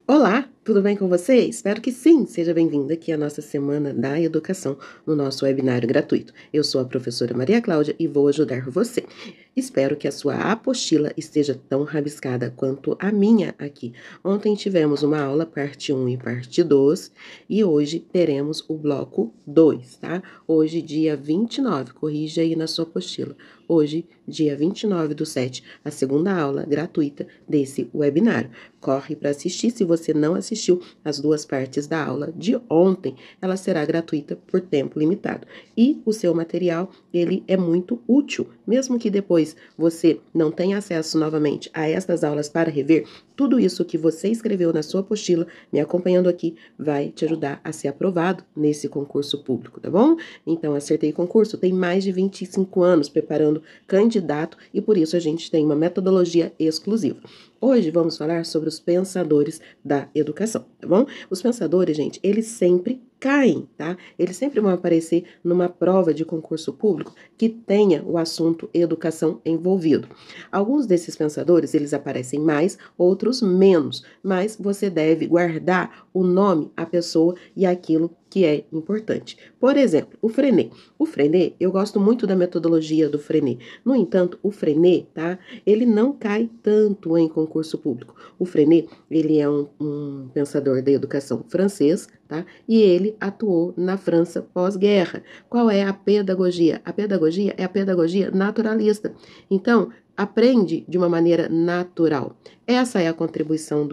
Olá, tudo bem com você? Espero que sim! Seja bem-vindo aqui à nossa Semana da Educação, no nosso webinário gratuito. Eu sou a professora Maria Cláudia e vou ajudar você. Espero que a sua apostila esteja tão rabiscada quanto a minha aqui. Ontem tivemos uma aula, parte 1 e parte 2, e hoje teremos o bloco 2, tá? Hoje, dia 29, corrija aí na sua apostila. Hoje, dia 29/7, a segunda aula gratuita desse webinário. Corre para assistir. Se você não assistiu as duas partes da aula de ontem, ela será gratuita por tempo limitado. E o seu material, ele é muito útil. Mesmo que depois você não tenha acesso novamente a estas aulas para rever, tudo isso que você escreveu na sua apostila, me acompanhando aqui, vai te ajudar a ser aprovado nesse concurso público, tá bom? Então, Acertei Concurso tem mais de 25 anos preparando candidato e por isso a gente tem uma metodologia exclusiva. Hoje vamos falar sobre os pensadores da educação, tá bom? Os pensadores, gente, eles sempre caem, tá? Eles sempre vão aparecer numa prova de concurso público que tenha o assunto educação envolvido. Alguns desses pensadores, eles aparecem mais, outros menos, mas você deve guardar o nome, a pessoa e aquilo que é importante. Por exemplo, o Freinet. O Freinet, eu gosto muito da metodologia do Freinet. No entanto, o Freinet, tá? Ele não cai tanto em concurso público. O Freinet, ele é um pensador da educação francês, tá? E ele atuou na França pós-guerra. Qual é a pedagogia? A pedagogia é a pedagogia naturalista. Então, aprende de uma maneira natural. Essa é a contribuição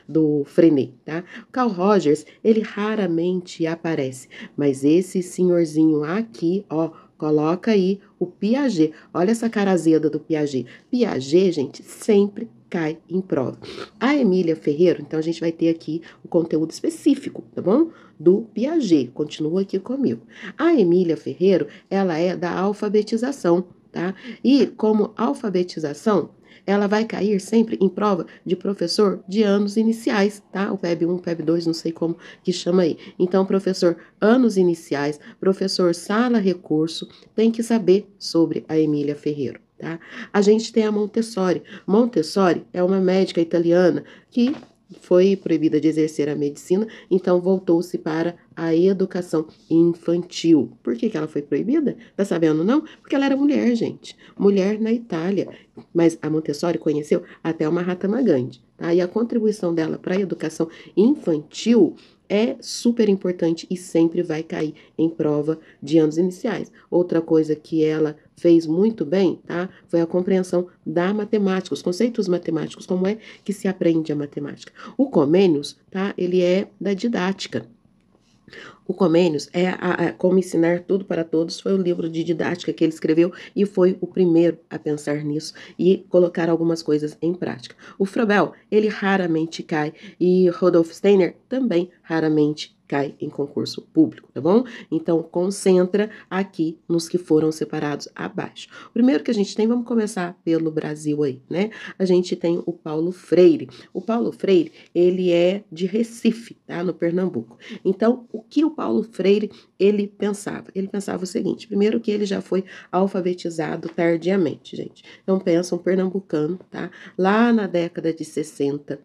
do Freinet, tá? Carl Rogers, ele raramente aparece, mas esse senhorzinho aqui, ó, coloca aí o Piaget. Olha essa cara azeda do Piaget. Piaget, gente, sempre cai em prova. A Emília Ferreiro, então a gente vai ter aqui o conteúdo específico, tá bom? Do Piaget. Continua aqui comigo. A Emília Ferreiro, ela é da alfabetização, tá? E como alfabetização, ela vai cair sempre em prova de professor de anos iniciais, tá? O PEB 1, PEB 2, não sei como que chama aí. Então, professor anos iniciais, professor sala recurso, tem que saber sobre a Emília Ferreiro, tá? A gente tem a Montessori. Montessori é uma médica italiana que foi proibida de exercer a medicina, então voltou-se para a educação infantil. Por que ela foi proibida? Tá sabendo, não? Porque ela era mulher, gente. Mulher na Itália. Mas a Montessori conheceu até uma Mahatma Gandhi, tá? E a contribuição dela para a educação infantil é super importante e sempre vai cair em prova de anos iniciais. Outra coisa que ela fez muito bem, tá? Foi a compreensão da matemática, os conceitos matemáticos, como é que se aprende a matemática. O Comênios, tá? Ele é da didática. O Comênios é Como Ensinar Tudo para Todos, foi o livro de didática que ele escreveu e foi o primeiro a pensar nisso e colocar algumas coisas em prática. O Froebel, ele raramente cai e Rudolf Steiner também raramente cai em concurso público, tá bom? Então, concentra aqui nos que foram separados abaixo. O primeiro que a gente tem, vamos começar pelo Brasil aí, né? A gente tem o Paulo Freire. O Paulo Freire, ele é de Recife, tá? No Pernambuco. Então, o que o Paulo Freire, ele pensava? Ele pensava o seguinte, primeiro que ele já foi alfabetizado tardiamente, gente. Então, pensa um pernambucano, tá? Lá na década de 60,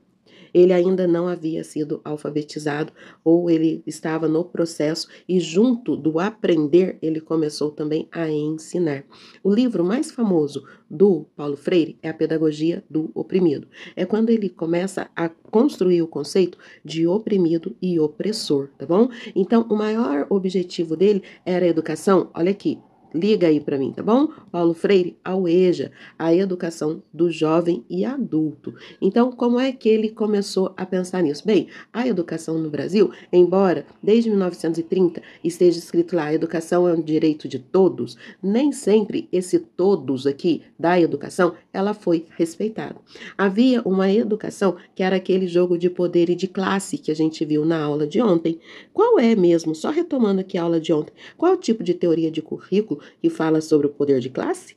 ele ainda não havia sido alfabetizado ou ele estava no processo e junto do aprender, ele começou também a ensinar. O livro mais famoso do Paulo Freire é A Pedagogia do Oprimido. É quando ele começa a construir o conceito de oprimido e opressor, tá bom? Então, o maior objetivo dele era a educação, olha aqui, liga aí para mim, tá bom? Paulo Freire almeja a educação do jovem e adulto. Então, como é que ele começou a pensar nisso? Bem, a educação no Brasil, embora desde 1930 esteja escrito lá, a educação é um direito de todos, nem sempre esse todos aqui da educação, ela foi respeitada. Havia uma educação que era aquele jogo de poder e de classe que a gente viu na aula de ontem. Qual é mesmo, só retomando aqui a aula de ontem, qual é o tipo de teoria de currículo que fala sobre o poder de classe?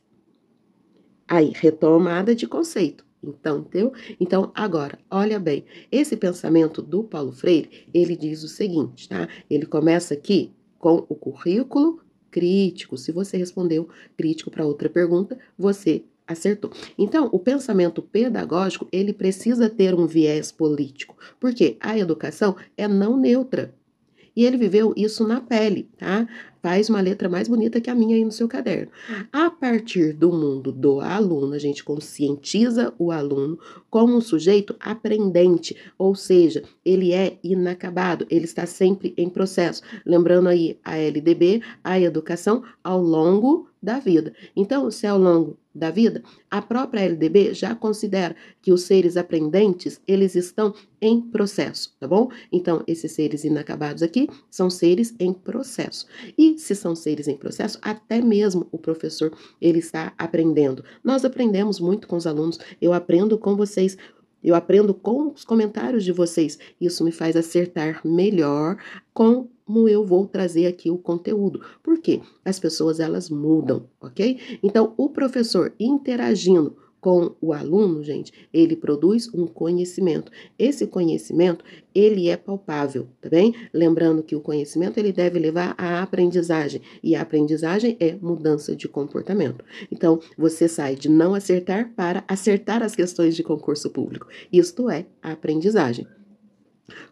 Aí, retomada de conceito. Então, entendeu? Então, agora, olha bem, esse pensamento do Paulo Freire, ele diz o seguinte, tá? Ele começa aqui com o currículo crítico. Se você respondeu crítico para outra pergunta, você acertou. Então, o pensamento pedagógico, ele precisa ter um viés político, porque a educação é não neutra. E ele viveu isso na pele, tá? Faz uma letra mais bonita que a minha aí no seu caderno. A partir do mundo do aluno, a gente conscientiza o aluno como um sujeito aprendente, ou seja, ele é inacabado, ele está sempre em processo. Lembrando aí a LDB, a educação ao longo da vida. Então, se é ao longo da vida, a própria LDB já considera que os seres aprendentes, eles estão em processo, tá bom? Então, esses seres inacabados aqui são seres em processo. E se são seres em processo, até mesmo o professor, ele está aprendendo. Nós aprendemos muito com os alunos, eu aprendo com vocês, eu aprendo com os comentários de vocês. Isso me faz acertar melhor como eu vou trazer aqui o conteúdo. Por quê? As pessoas, elas mudam, ok? Então, o professor interagindo com o aluno, gente, ele produz um conhecimento. Esse conhecimento, ele é palpável, tá bem? Lembrando que o conhecimento, ele deve levar à aprendizagem, e a aprendizagem é mudança de comportamento. Então, você sai de não acertar para acertar as questões de concurso público. Isto é a aprendizagem.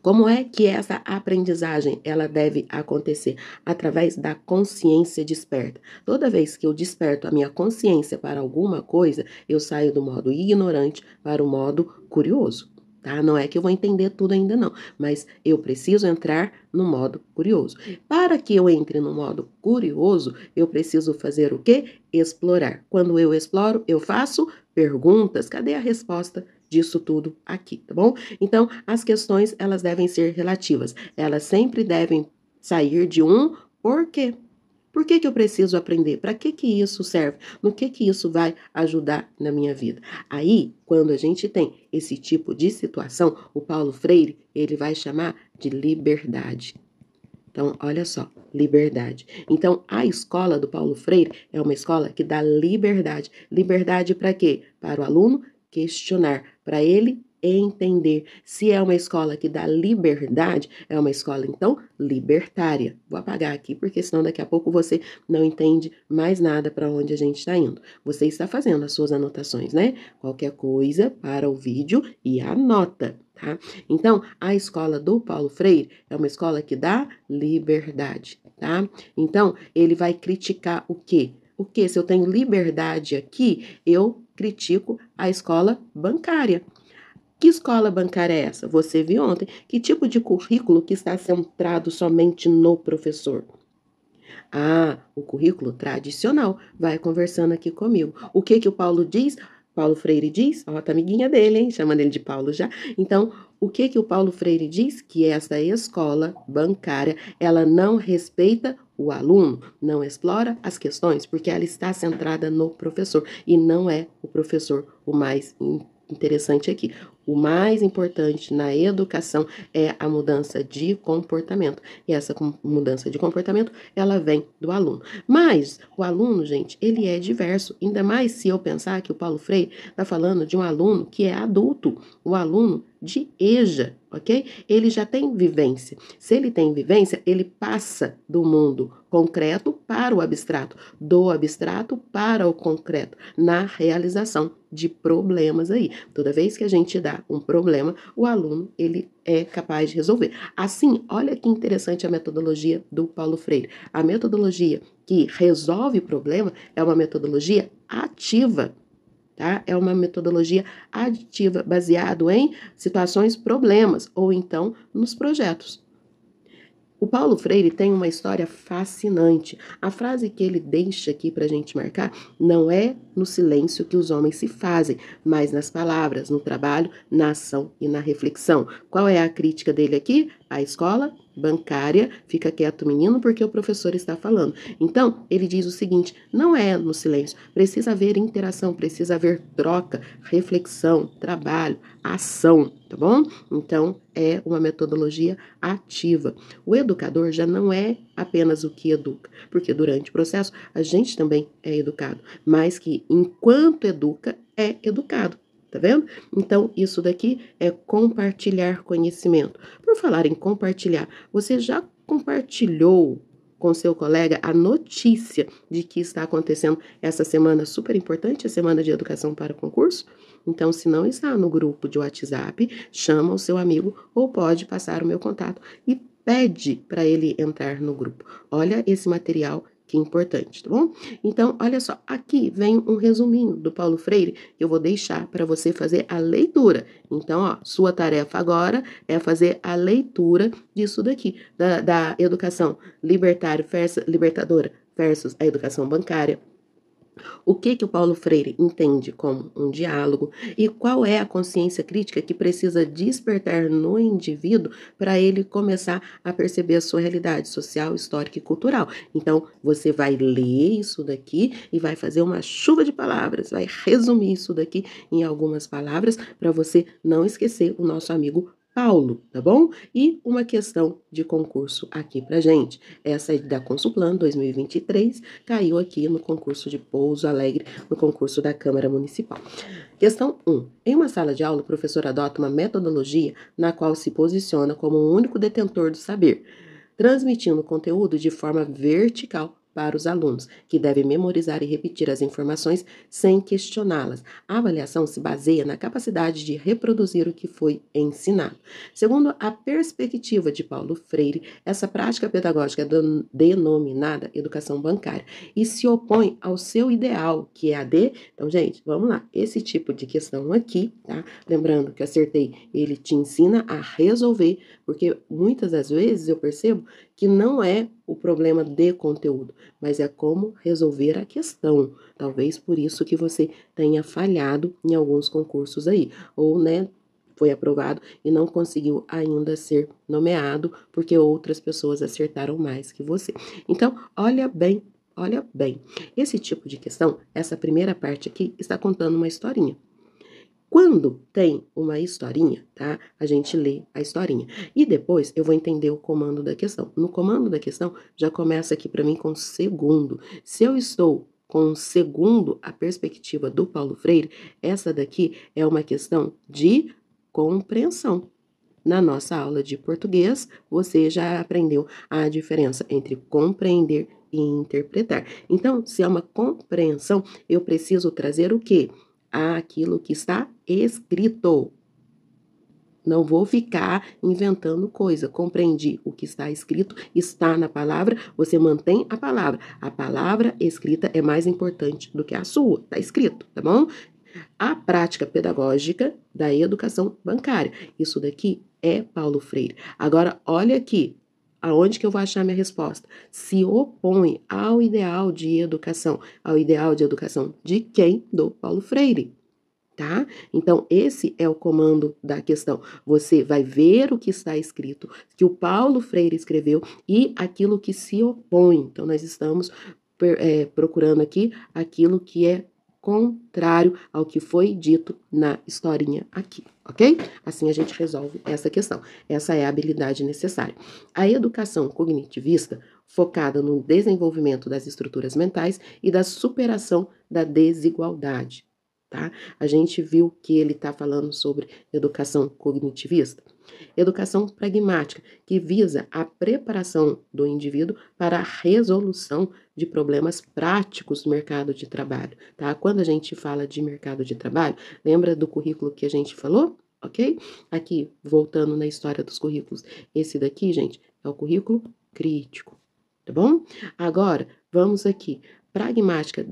Como é que essa aprendizagem ela deve acontecer? Através da consciência desperta. Toda vez que eu desperto a minha consciência para alguma coisa, eu saio do modo ignorante para o modo curioso. Tá? Não é que eu vou entender tudo ainda não, mas eu preciso entrar no modo curioso. Para que eu entre no modo curioso, eu preciso fazer o quê? Explorar. Quando eu exploro, eu faço perguntas. Cadê a resposta disso tudo aqui, tá bom? Então, as questões, elas devem ser relativas. Elas sempre devem sair de um porquê. Por que eu preciso aprender? Para que isso serve? No que isso vai ajudar na minha vida? Aí, quando a gente tem esse tipo de situação, o Paulo Freire, ele vai chamar de liberdade. Então, olha só, liberdade. Então, a escola do Paulo Freire é uma escola que dá liberdade. Liberdade para quê? Para o aluno questionar, para ele entender. Se é uma escola que dá liberdade, é uma escola, então, libertária. Vou apagar aqui, porque senão daqui a pouco você não entende mais nada para onde a gente está indo. Você está fazendo as suas anotações, né? Qualquer coisa, para o vídeo e anota, tá? Então, a escola do Paulo Freire é uma escola que dá liberdade, tá? Então, ele vai criticar o quê? O que? Se eu tenho liberdade aqui, eu critico a escola bancária. Que escola bancária é essa? Você viu ontem. Que tipo de currículo que está centrado somente no professor? Ah, o currículo tradicional. Vai conversando aqui comigo. O que o Paulo diz? Paulo Freire diz, ó, tá amiguinha dele, hein? Chamando ele de Paulo já. Então, o que o Paulo Freire diz? Que essa escola bancária, ela não respeita o aluno, não explora as questões, porque ela está centrada no professor, e não é o professor o mais interessante aqui. O mais importante na educação é a mudança de comportamento. E essa mudança de comportamento, ela vem do aluno. Mas o aluno, gente, ele é diverso. Ainda mais se eu pensar que o Paulo Freire está falando de um aluno que é adulto, o aluno de EJA, ok? Ele já tem vivência. Se ele tem vivência, ele passa do mundo concreto para o abstrato, do abstrato para o concreto, na realização de problemas aí. Toda vez que a gente dá um problema, o aluno, ele é capaz de resolver. Assim, olha que interessante a metodologia do Paulo Freire. A metodologia que resolve problema é uma metodologia ativa, tá? É uma metodologia aditiva, baseado em situações, problemas, ou então nos projetos. O Paulo Freire tem uma história fascinante. A frase que ele deixa aqui para a gente marcar não é no silêncio que os homens se fazem, mas nas palavras, no trabalho, na ação e na reflexão. Qual é a crítica dele aqui? A escola bancária, fica quieto menino porque o professor está falando. Então, ele diz o seguinte, não é no silêncio, precisa haver interação, precisa haver troca, reflexão, trabalho, ação, tá bom? Então, é uma metodologia ativa. O educador já não é apenas o que educa, porque durante o processo a gente também é educado, mas que enquanto educa, é educado. Tá vendo? Então, isso daqui é compartilhar conhecimento. Por falar em compartilhar, você já compartilhou com seu colega a notícia de que está acontecendo essa semana super importante, a semana de educação para concurso? Então, se não está no grupo de WhatsApp, chama o seu amigo ou pode passar o meu contato e pede para ele entrar no grupo. Olha esse material que é importante, tá bom? Então, olha só, aqui vem um resuminho do Paulo Freire que eu vou deixar para você fazer a leitura. Então, ó, sua tarefa agora é fazer a leitura disso daqui, da educação libertadora versus a educação bancária. O que o Paulo Freire entende como um diálogo e qual é a consciência crítica que precisa despertar no indivíduo para ele começar a perceber a sua realidade social, histórica e cultural. Então, você vai ler isso daqui e vai fazer uma chuva de palavras, vai resumir isso daqui em algumas palavras para você não esquecer o nosso amigo Paulo, tá bom? E uma questão de concurso aqui pra gente. Essa é da Consulplan 2023, caiu aqui no concurso de Pouso Alegre, no concurso da Câmara Municipal. Questão 1. Em uma sala de aula, o professor adota uma metodologia na qual se posiciona como o único detentor do saber, transmitindo o conteúdo de forma vertical para os alunos, que devem memorizar e repetir as informações sem questioná-las. A avaliação se baseia na capacidade de reproduzir o que foi ensinado. Segundo a perspectiva de Paulo Freire, essa prática pedagógica é denominada educação bancária e se opõe ao seu ideal, que é a de... Então, gente, vamos lá. Esse tipo de questão aqui, tá? Lembrando que eu acertei, ele te ensina a resolver, porque muitas das vezes eu percebo que não é o problema de conteúdo, mas é como resolver a questão. Talvez por isso que você tenha falhado em alguns concursos aí, ou, né, foi aprovado e não conseguiu ainda ser nomeado porque outras pessoas acertaram mais que você. Então, olha bem, olha bem. Esse tipo de questão, essa primeira parte aqui, está contando uma historinha. Quando tem uma historinha, tá? A gente lê a historinha. E depois eu vou entender o comando da questão. No comando da questão, já começa aqui para mim com segundo. Se eu estou com segundo a perspectiva do Paulo Freire, essa daqui é uma questão de compreensão. Na nossa aula de português, você já aprendeu a diferença entre compreender e interpretar. Então, se é uma compreensão, eu preciso trazer o quê? Aquilo que está escrito. Não vou ficar inventando coisa. Compreendi o que está escrito, está na palavra, você mantém a palavra. A palavra escrita é mais importante do que a sua, está escrito, tá bom? A prática pedagógica da educação bancária. Isso daqui é Paulo Freire. Agora, olha aqui. Aonde que eu vou achar minha resposta? Se opõe ao ideal de educação. Ao ideal de educação de quem? Do Paulo Freire. Tá? Então, esse é o comando da questão. Você vai ver o que está escrito, que o Paulo Freire escreveu e aquilo que se opõe. Então, nós estamos procurando aqui aquilo que é contrário ao que foi dito na historinha aqui, ok? Assim a gente resolve essa questão. Essa é a habilidade necessária. A educação cognitivista, focada no desenvolvimento das estruturas mentais e da superação da desigualdade. Tá? A gente viu que ele está falando sobre educação cognitivista. Educação pragmática, que visa a preparação do indivíduo para a resolução de problemas práticos do mercado de trabalho. Tá? Quando a gente fala de mercado de trabalho, lembra do currículo que a gente falou? Ok? Aqui, voltando na história dos currículos, esse daqui, gente, é o currículo crítico. Tá bom? Agora, vamos aqui. Pragmática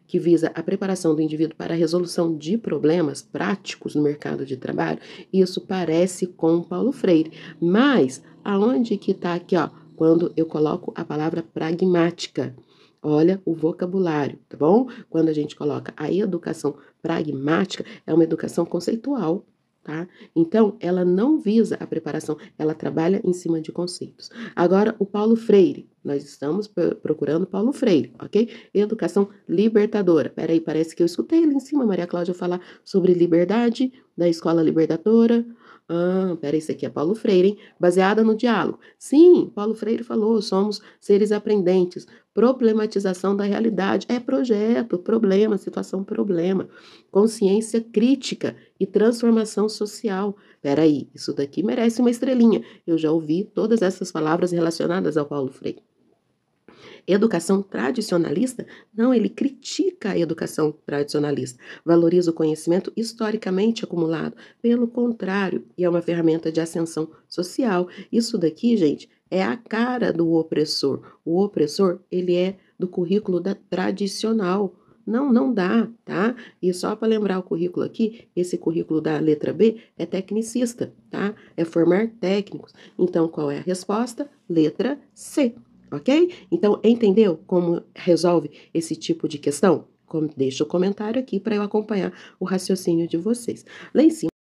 que visa a preparação do indivíduo para a resolução de problemas práticos no mercado de trabalho, isso parece com Paulo Freire. Mas, aonde que está aqui, ó, quando eu coloco a palavra pragmática? Olha o vocabulário, tá bom? Quando a gente coloca a educação pragmática, é uma educação conceitual, tá? Então, ela não visa a preparação, ela trabalha em cima de conceitos. Agora, o Paulo Freire, nós estamos procurando Paulo Freire, ok? Educação libertadora. Peraí, parece que eu escutei ali em cima, Maria Cláudia, falar sobre liberdade, da escola libertadora. Peraí, isso aqui é Paulo Freire, hein? Baseada no diálogo. Sim, Paulo Freire falou, somos seres aprendentes. Problematização da realidade. É projeto, problema, situação, problema. Consciência crítica e transformação social. Peraí, isso daqui merece uma estrelinha. Eu já ouvi todas essas palavras relacionadas ao Paulo Freire. Educação tradicionalista? Não, ele critica a educação tradicionalista, valoriza o conhecimento historicamente acumulado. Pelo contrário, e é uma ferramenta de ascensão social. Isso daqui, gente, é a cara do opressor. O opressor, ele é do currículo da tradicional. Não, não dá, tá? E só para lembrar o currículo aqui, esse currículo da letra B é tecnicista, tá? É formar técnicos. Então, qual é a resposta? Letra C. Ok? Então, entendeu como resolve esse tipo de questão? Deixa o comentário aqui para eu acompanhar o raciocínio de vocês. Lá em cima.